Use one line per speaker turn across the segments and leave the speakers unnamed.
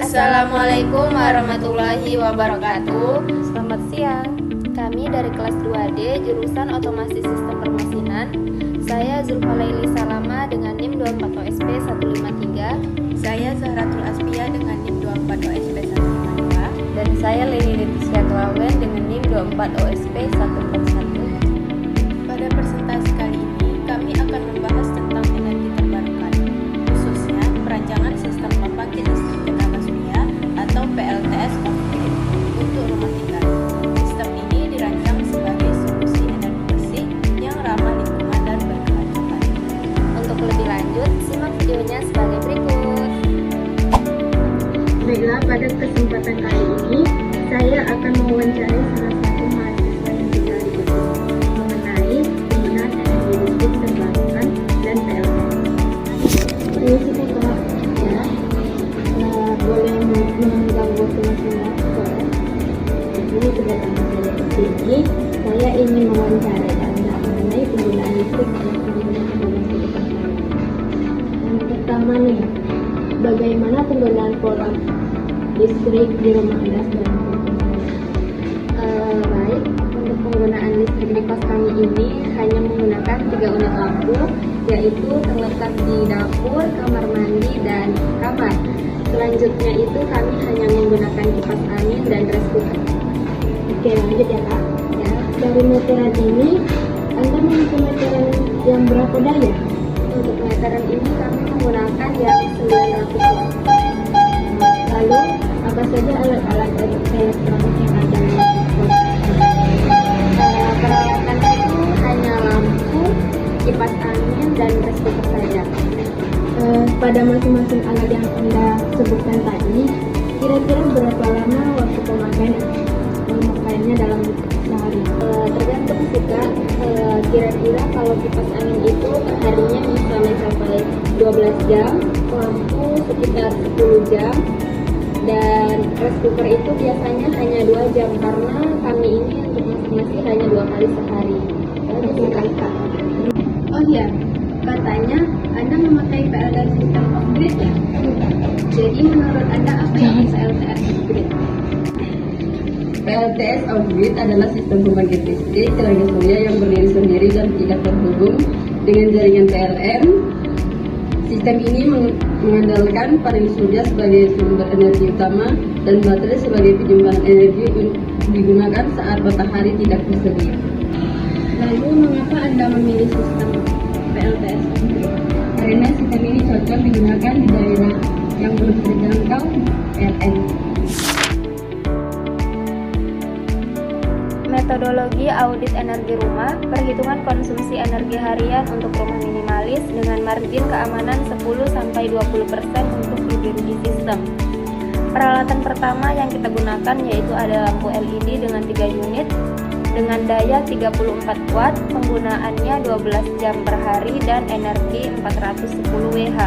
Assalamualaikum warahmatullahi wabarakatuh.
Selamat siang. Kami dari kelas 2D jurusan Otomasi Sistem Permesinan. Saya Zulfalaili Salama dengan NIM 24 OSP 153.
Saya Zahratul Aspia dengan NIM 24 OSP 152.
Dan saya Leni Leticia Klawen dengan NIM 24 OSP 141.
Pada presentasi kali ini kami akan membahas tentang energi terbarukan, khususnya perancangan sistem pembangkit listrik tenaga surya atau PLTS off-grid untuk rumah tinggal. Sistem ini dirancang sebagai solusi energi bersih yang ramah lingkungan dan berkelanjutan.
Untuk lebih lanjut, simak videonya sebagai berikut.
Baiklah, pada kesempatan kali ini saya akan mewawancarai salah satu mahasiswa yang tinggal di Bogor mengenai penggunaan energi listrik terbarukan dan PLTS. Permisi Kak, ya, boleh mengganggu teman-teman. Jadi kedatangan saya ke sini, saya ingin mewawancarai Anda mengenai penggunaan listrik dalam penggunaan kehidupan saya. Yang pertama nih, bagaimana penggunaan pola listrik di rumah Anda sekarang? Baik, untuk penggunaan listrik di kos kami ini hanya menggunakan 3 unit lampu, yaitu terletak di dapur, kamar mandi, dan kamar. Selanjutnya itu kami hanya menggunakan kipas angin dan rice cooker. Oke, lanjut ya Kak. Ya, dari meteran ini, Anda memiliki meteran yang berapa daya? Untuk meteran ini kami menggunakan yang 900 watt. Lalu, apa saja alat-alat elektronik yang ada di kos? Peralatannya itu hanya lampu, kipas angin, dan rice cooker saja. Pada masing-masing alat yang Anda sebutkan tadi, kira-kira berapa lama waktu pemakaiannya dalam sehari? Tergantung sih Kak. Kira-kira kalau kipas angin itu perharinya bisa mencapai 12 jam, lampu sekitar 10 jam, dan rice cooker itu biasanya hanya 2 jam karena kami ini untuk masing-masing hanya 2 kali sehari. Itu Kak. Oh iya, katanya Anda memakai PLTS sistem off-grid ya? Jadi menurut Anda apa yang PLTS off-grid?
PLTS off-grid adalah sistem pembangkit listrik tenaga surya yang berdiri sendiri dan tidak terhubung dengan jaringan PLN. Sistem ini mengandalkan panel surya sebagai sumber energi utama dan baterai sebagai penyimpanan energi digunakan saat matahari tidak tersedia.
Lalu mengapa Anda memilih sistem PLTS off-grid?
Karena sistem ini cocok digunakan di daerah yang belum terjangkau PLN.
Metodologi audit energi rumah, perhitungan konsumsi energi harian untuk rumah minimalis dengan margin keamanan 10-20% untuk uji sistem. Peralatan pertama yang kita gunakan yaitu ada lampu LED dengan 3 unit dengan daya 34 watt, penggunaannya 12 jam per hari dan energi 410 Wh.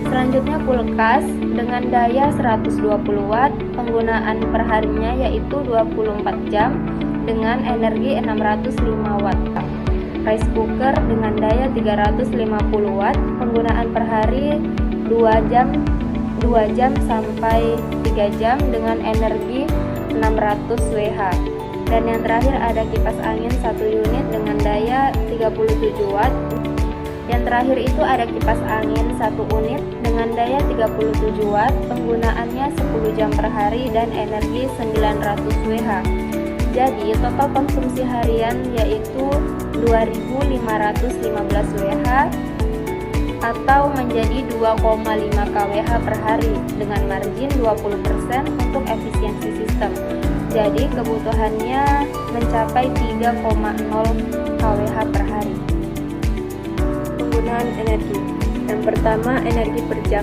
Selanjutnya kulkas dengan daya 120 watt, penggunaan perharinya yaitu 24 jam dengan energi 605 watt. Rice cooker dengan daya 350 watt, penggunaan per hari 2 jam sampai 3 jam dengan energi 600 Wh. Dan yang terakhir ada kipas angin 1 unit dengan daya 37 watt. Yang terakhir itu ada kipas angin 1 unit dengan daya 37 watt, penggunaannya 10 jam per hari dan energi 900 Wh. Jadi total konsumsi harian yaitu 2515 Wh atau menjadi 2,5 kWh per hari dengan margin 20% untuk efisiensi sistem. Jadi kebutuhannya mencapai 3,0 kWh per hari.
Penggunaan energi. Yang pertama, energi per jam.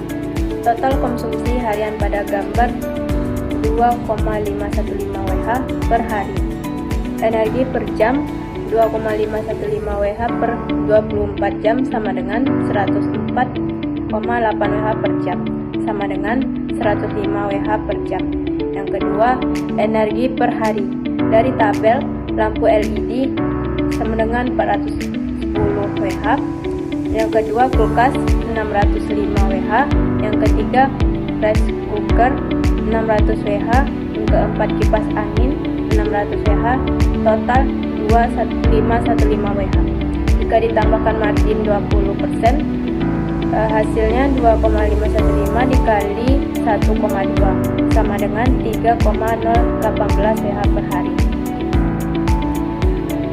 Total konsumsi harian pada gambar 2,515 Wh per hari. Energi per jam 2,515 Wh per 24 jam sama dengan 104,8 Wh per jam, sama dengan 105 Wh per jam. Yang kedua, energi per hari. Dari tabel, lampu LED sama dengan 410 Wh. Yang kedua, kulkas 605 Wh. Yang ketiga, rice cooker 600 WH, yang keempat kipas angin 600 WH, total 2515 WH. Jika ditambahkan margin 20%, hasilnya 2,515 dikali 1,2 sama dengan 3,018 WH per hari.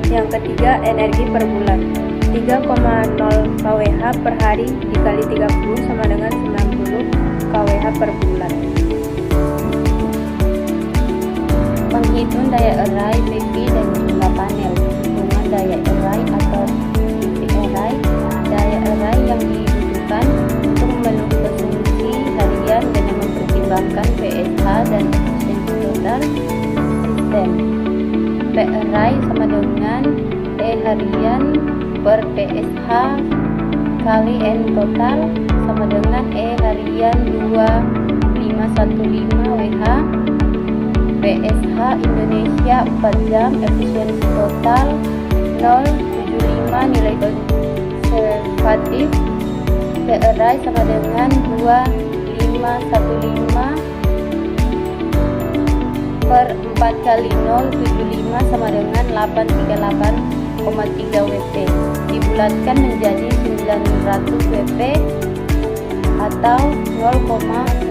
Yang ketiga, energi per bulan. 3,0 kWh per hari dikali 30 sama dengan 90 kWh per bulan.
Menghitung daya erai PV dan jumlah panel. Hitungan daya erai atau PV erai. Daya erai yang dibutuhkan untuk memenuhi konsumsi harian dengan mempertimbangkan PSH dan efisiensi total sistem. P erai sama dengan E harian per PSH kali N total sama dengan E harian 2515 WH. PSH Indonesia 4 jam, efisiensi total 0,75, nilai konservatif. P erai sama dengan 2515 per 4 kali 0,75 sama dengan 838,3 WP. Dibulatkan menjadi 900 WP atau 0,5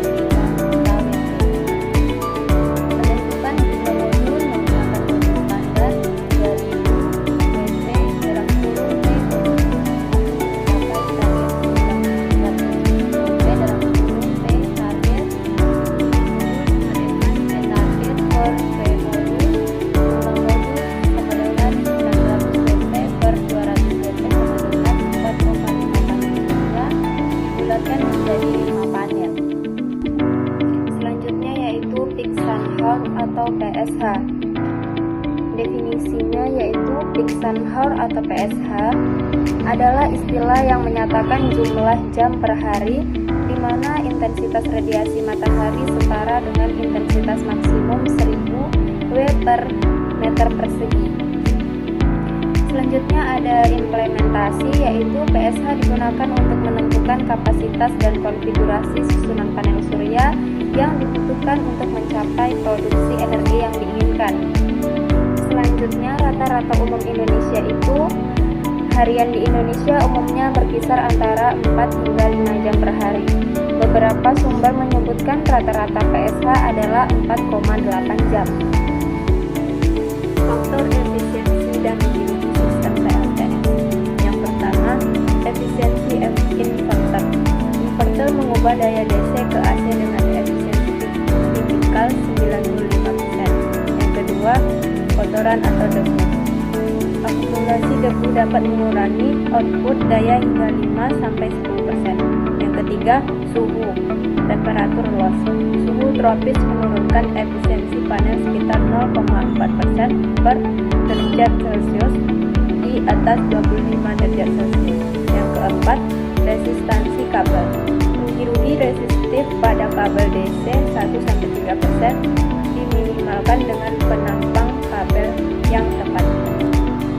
atau PSH. Definisinya yaitu peak sun hour atau PSH adalah istilah yang menyatakan jumlah jam per hari di mana intensitas radiasi matahari setara dengan intensitas maksimum 1000 W per meter persegi. Selanjutnya ada implementasi, yaitu PSH digunakan untuk menentukan kapasitas dan konfigurasi susunan panel surya yang dibutuhkan untuk mencapai produksi energi yang diinginkan. Selanjutnya, rata-rata umum Indonesia itu harian di Indonesia umumnya berkisar antara 4 hingga 5 jam per hari. Beberapa sumber menyebutkan rata-rata PSH adalah 4,8 jam.
Faktor efisiensi dan efisiensi sistem PLTS. Yang pertama, efisiensi inverter. Inverter mengubah daya DC ke AC dengan efisiensi tipikal 95%. Yang kedua, kotoran atau debu. Akumulasi debu dapat mengurangi output daya hingga 5-10%. Yang ketiga, suhu, temperatur luas. Suhu tropis menurunkan efisiensi panel sekitar 0,4% per derajat Celcius di atas 25 derajat Celcius. Yang keempat, resistansi kabel. Rugi-rugi resistif pada kabel DC 1-3% diminimalkan dengan penampang kabel yang tepat.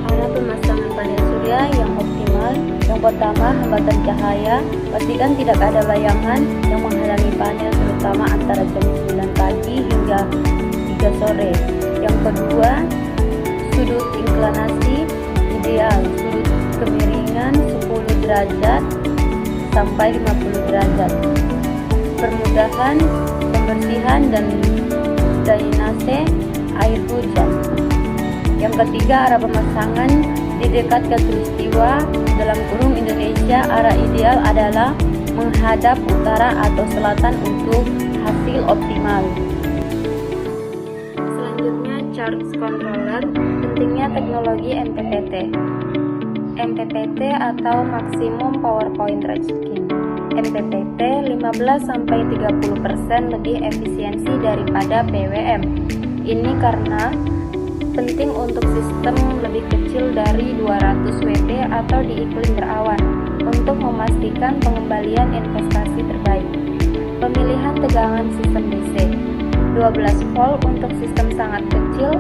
Cara pemasangan panel surya yang optimal. Yang pertama, hambatan cahaya. Pastikan tidak ada layangan yang menghalangi panel, terutama antara jam 9 pagi hingga 3 sore. Yang kedua, sudut inklinasi ideal. Sudut kemiringan 10 derajat sampai 50 derajat. Permudahan pembersihan dan drainase air hujan. Yang ketiga, arah pemasangan di dekat khatulistiwa dalam kurung Indonesia. Arah ideal adalah menghadap utara atau selatan untuk hasil optimal. Selanjutnya, charge controller. Pentingnya teknologi MPPT. MPPT atau Maximum Power Point Tracking. MPPT 15-30% lebih efisiensi daripada PWM. Ini karena penting untuk sistem lebih kecil dari 200 WP atau di iklim berawan untuk memastikan pengembalian investasi terbaik. Pemilihan tegangan sistem DC 12 volt untuk sistem sangat kecil,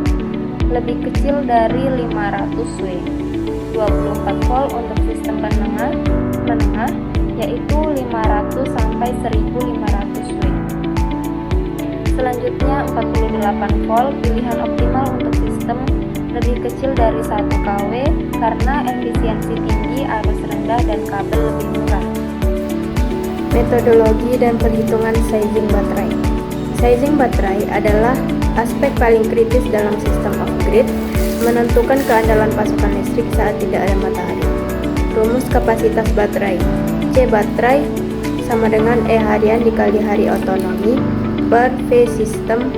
lebih kecil dari 500 W. 24 volt untuk sistem menengah yaitu 500 sampai 1500 W. Selanjutnya 48 volt pilihan optimal untuk sistem lebih kecil dari 1 kW karena efisiensi tinggi, arus rendah, dan kabel lebih murah.
Metodologi dan perhitungan sizing baterai. Sizing baterai adalah aspek paling kritis dalam sistem off-grid, menentukan keandalan pasokan listrik saat tidak ada matahari. Rumus kapasitas baterai. C baterai sama dengan E harian dikali hari otonomi per V sistem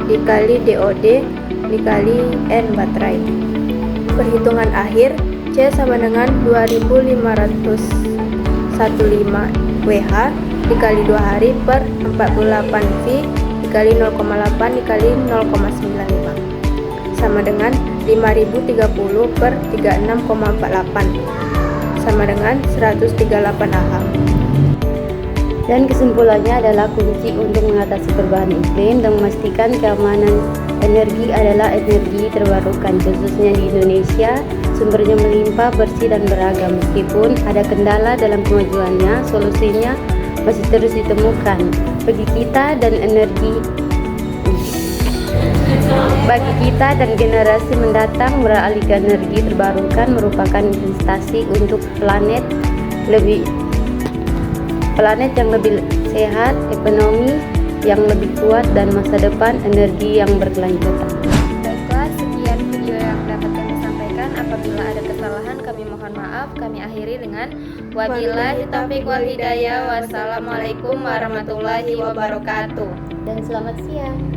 dikali DOD dikali N baterai. Perhitungan akhir, C sama dengan 2515 WH dikali 2 hari per 48 V dikali 0,8 dikali 0,95 sama dengan 5030 per 36,48 sama dengan 138 AH.
Dan kesimpulannya adalah kunci untuk mengatasi perubahan iklim dan memastikan keamanan energi adalah energi terbarukan, khususnya di Indonesia. Sumbernya melimpah, bersih, dan beragam. Meskipun ada kendala dalam kemajuannya, solusinya masih terus ditemukan. Bagi kita dan generasi mendatang, beralih ke energi terbarukan merupakan investasi untuk planet yang lebih sehat, ekonomi yang lebih kuat, dan masa depan energi yang berkelanjutan.
Baiklah, sekian video yang dapat kami sampaikan. Apabila ada kesalahan, kami mohon maaf. Kami akhiri dengan wabillahi taufiq wal hidayah. Wassalamualaikum warahmatullahi wabarakatuh.
Dan selamat siang.